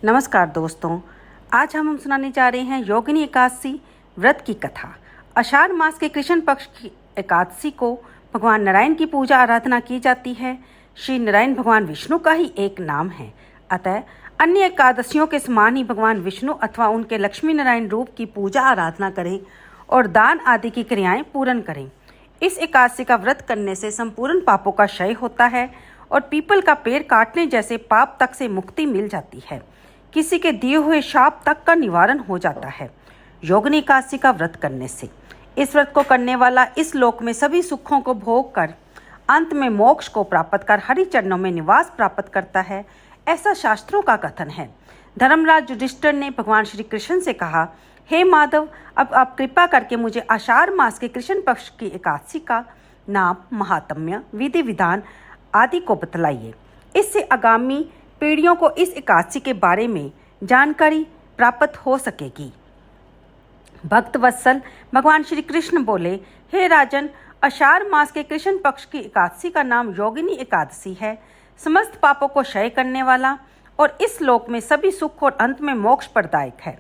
नमस्कार दोस्तों, आज हम सुनाने जा रहे हैं योगिनी एकादशी व्रत की कथा। आषाढ़ मास के कृष्ण पक्ष की एकादशी को भगवान नारायण की पूजा आराधना की जाती है। श्री नारायण भगवान विष्णु का ही एक नाम है, अतः अन्य एकादशियों के समान ही भगवान विष्णु अथवा उनके लक्ष्मी नारायण रूप की पूजा आराधना करें और दान आदि की क्रियाएं पूर्ण करें। इस एकादशी का व्रत करने से संपूर्ण पापों का क्षय होता है और पीपल का पेड़ काटने जैसे पाप तक से मुक्ति मिल जाती है। किसी के दिए हुए शाप तक का निवारण हो जाता है योगिनी एकादशी का व्रत करने से। इस व्रत को करने वाला इस लोक में सभी सुखों को भोग कर अंत में मोक्ष को प्राप्त कर हरि चरणों में निवास प्राप्त करता है, ऐसा शास्त्रों का कथन है। धर्मराज युधिष्ठिर ने भगवान श्री कृष्ण से कहा, हे माधव, अब आप कृपा करके मुझे आषाढ़ मास के कृष्ण पक्ष की एकादशी का नाम, महात्म्य, विधि विधान आदि को बतलाइए। इससे आगामी पीढ़ियों को इस एकादशी के बारे में जानकारी प्राप्त हो सकेगी। भक्त वत्सल भगवान श्री कृष्ण बोले, हे राजन, आषाढ़ मास के कृष्ण पक्ष की एकादशी का नाम योगिनी एकादशी है। समस्त पापों को क्षय करने वाला और इस लोक में सभी सुख और अंत में मोक्ष प्रदायक है।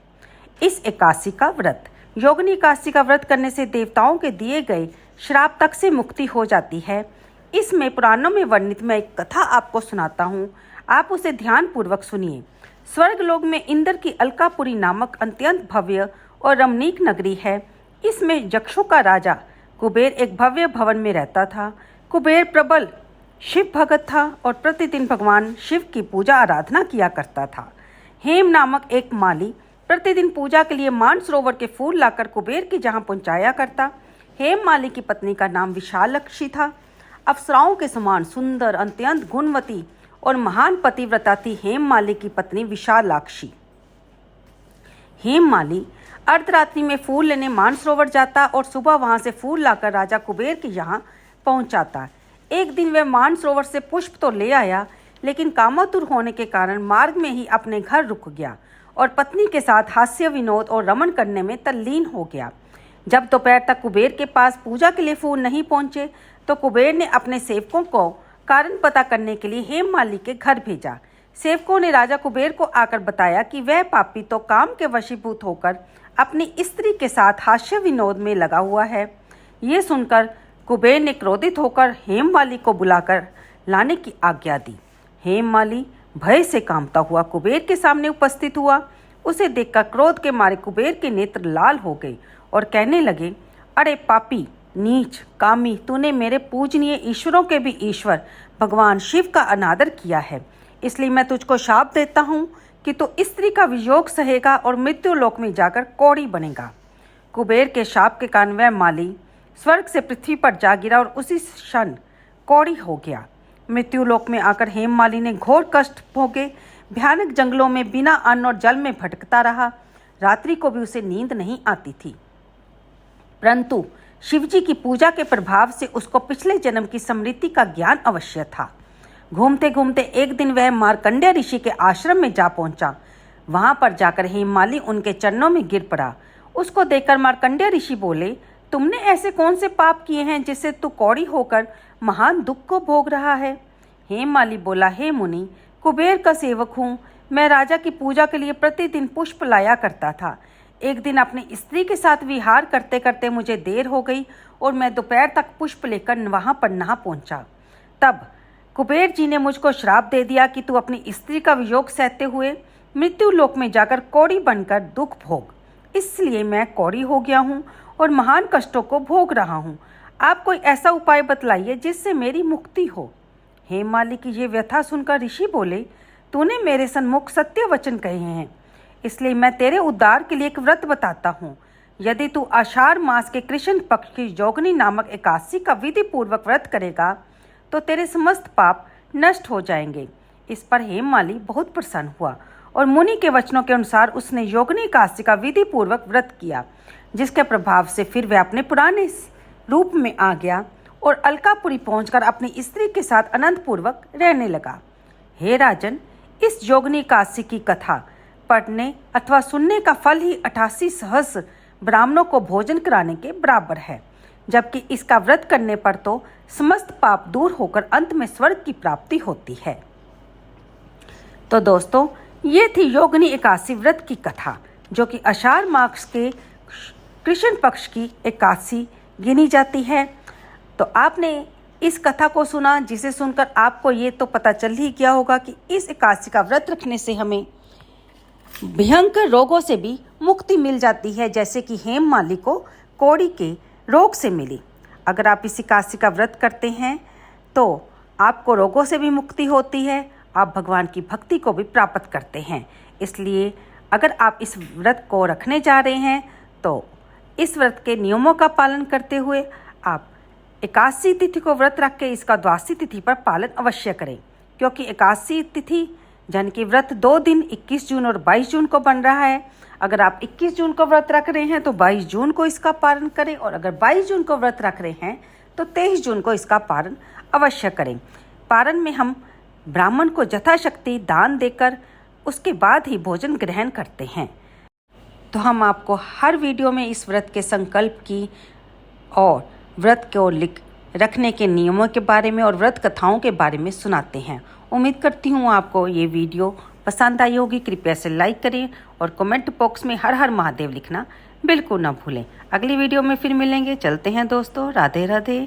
इस एकादशी का व्रत, योगिनी एकादशी का व्रत करने से देवताओं के दिए गए श्राप तक से मुक्ति हो जाती है। इसमें पुराणों में वर्णित मैं एक कथा आपको सुनाता हूँ, आप उसे ध्यान पूर्वक सुनिए। स्वर्ग लोक में इंद्र की अलकापुरी नामक अत्यंत भव्य और रमणीक नगरी है। इसमें यक्षों का राजा कुबेर एक भव्य भवन में रहता था। कुबेर प्रबल शिव भगत था और प्रतिदिन भगवान शिव की पूजा आराधना किया करता था। हेम नामक एक माली प्रतिदिन पूजा के लिए मानसरोवर के फूल लाकर कुबेर के जहाँ पहुँचाया करता। हेम माली की पत्नी का नाम विशालाक्षी था। अप्सराओं के समान सुंदर, अत्यंत गुणवती और महान पतिव्रता थी हेममाली की पत्नी विशालाक्षी। हेममाली अर्धरात्रि में फूल लेने मानसरोवर जाता और सुबह वहां से फूल लाकर राजा कुबेर के यहाँ पहुंचाता। एक दिन वह मानसरोवर से पुष्प तो ले आया, लेकिन कामातुर होने के कारण मार्ग में ही अपने घर रुक गया और पत्नी के साथ हास्य विनोद और रमन करने में तल्लीन हो गया। जब दोपहर तक कुबेर के पास पूजा के लिए फूल नहीं पहुंचे तो कुबेर ने अपने सेवकों को कारण पता करने के लिए हेममाली के घर भेजा। सेवकों ने राजा कुबेर को आकर बताया कि वह पापी तो काम के वशीभूत होकर अपनी स्त्री के साथ हास्य विनोद में लगा हुआ है। ये सुनकर कुबेर ने क्रोधित होकर हेममाली को बुलाकर लाने की आज्ञा दी। हेममाली भय से कांपता हुआ कुबेर के सामने उपस्थित हुआ। उसे देखकर क्रोध के मारे कुबेर के नेत्र लाल हो गए और कहने लगे, अरे पापी, नीच, कामी, तूने मेरे पूजनीय ईश्वरों के भी ईश्वर भगवान शिव का अनादर किया है। इसलिए मैं तुझको शाप देता हूँ कि तू स्त्री का वियोग सहेगा और मृत्यु लोक में जाकर कौड़ी बनेगा। कुबेर के शाप के कारण वह माली स्वर्ग से पृथ्वी पर जा गिरा और उसी क्षण कौड़ी हो गया। मृत्यु लोक में आकर हेममाली ने घोर कष्ट भोगे। भयानक जंगलों में बिना अन्न और जल में भटकता रहा। रात्रि को भी उसे नींद नहीं आती थी, परंतु शिवजी की पूजा के प्रभाव से उसको पिछले जन्म की स्मृति का ज्ञान अवश्य था। घूमते घूमते एक दिन वह मार्कंडेय ऋषि के आश्रम में जा पहुंचा। वहां पर जाकर हेममाली उनके चरणों में गिर पड़ा। उसको देखकर मार्कंडेय ऋषि बोले, तुमने ऐसे कौन से पाप किए हैं जिससे तू कौड़ी होकर महान दुख को भोग रहा है? हेममाली बोला, हे मुनि, कुबेर का सेवक हूँ। मैं राजा की पूजा के लिए प्रतिदिन पुष्प लाया करता था। एक दिन अपनी स्त्री के साथ विहार करते करते मुझे देर हो गई और मैं दोपहर तक पुष्प लेकर वहां पर नहा पहुंचा। तब कुबेर जी ने मुझको श्राप दे दिया कि तू अपनी स्त्री का वियोग सहते हुए मृत्यु लोक में जाकर कौड़ी बनकर दुख भोग। इसलिए मैं कौड़ी हो गया हूँ और महान कष्टों को भोग रहा हूँ। आप कोई ऐसा उपाय बतलाइए जिससे मेरी मुक्ति हो। हेममाली की ये व्यथा सुनकर ऋषि बोले, तूने मेरे सन्मुख सत्य वचन कहे हैं, इसलिए मैं तेरे उद्धार के लिए एक व्रत बताता हूँ। यदि तू आषाढ़ मास के कृष्ण पक्ष की योगिनी नामक एकादशी का विधि पूर्वक व्रत करेगा तो तेरे समस्त पाप नष्ट हो जाएंगे। इस पर हेममाली बहुत प्रसन्न हुआ और मुनि के वचनों के अनुसार उसने योगिनी एकादशी का विधि पूर्वक व्रत किया, जिसके प्रभाव से फिर वह अपने पुराने रूप में आ गया और अलकापुरी पहुंचकर अपनी स्त्री के साथ आनंद पूर्वक रहने लगा। हे राजन, इस योगिनी एकादशी की कथा पढ़ने अथवा सुनने का फल ही 88 सहस्र ब्राह्मणों को भोजन कराने के बराबर है, जबकि इसका व्रत करने पर तो समस्त पाप दूर होकर अंत में स्वर्ग की प्राप्ति होती है। तो दोस्तों, ये थी योगिनी एकादशी व्रत की कथा, जो कि आषाढ़ मास के कृष्ण पक्ष की एकादशी गिनी जाती है। तो आपने इस कथा को सुना, जिसे सुनकर आपको ये तो पता चल ही गया होगा कि इस एकादशी का व्रत रखने से हमें भयंकर रोगों से भी मुक्ति मिल जाती है, जैसे कि हेम मालिनी को कोढ़ी के रोग से मिली। अगर आप इस एकादशी का व्रत करते हैं तो आपको रोगों से भी मुक्ति होती है, आप भगवान की भक्ति को भी प्राप्त करते हैं। इसलिए अगर आप इस व्रत को रखने जा रहे हैं तो इस व्रत के नियमों का पालन करते हुए आप एकादशी तिथि को व्रत रख के इसका द्वादशी तिथि पर पालन अवश्य करें, क्योंकि एकादशी तिथि यानी कि व्रत 2 दिन 21 जून और 22 जून को बन रहा है। अगर आप 21 जून को व्रत रख रहे हैं तो 22 जून को इसका पालन करें, और अगर 22 जून को व्रत रख रहे हैं तो 23 जून को इसका पालन अवश्य करें। पारण में हम ब्राह्मण को यथाशक्ति दान देकर उसके बाद ही भोजन ग्रहण करते हैं। तो हम आपको हर वीडियो में इस व्रत के संकल्प की और व्रत को रखने के नियमों के बारे में और व्रत कथाओं के बारे में सुनाते हैं। उम्मीद करती हूँ आपको ये वीडियो पसंद आई होगी। कृपया से लाइक करें और कमेंट बॉक्स में हर हर महादेव लिखना बिल्कुल ना भूलें। अगली वीडियो में फिर मिलेंगे। चलते हैं दोस्तों, राधे राधे।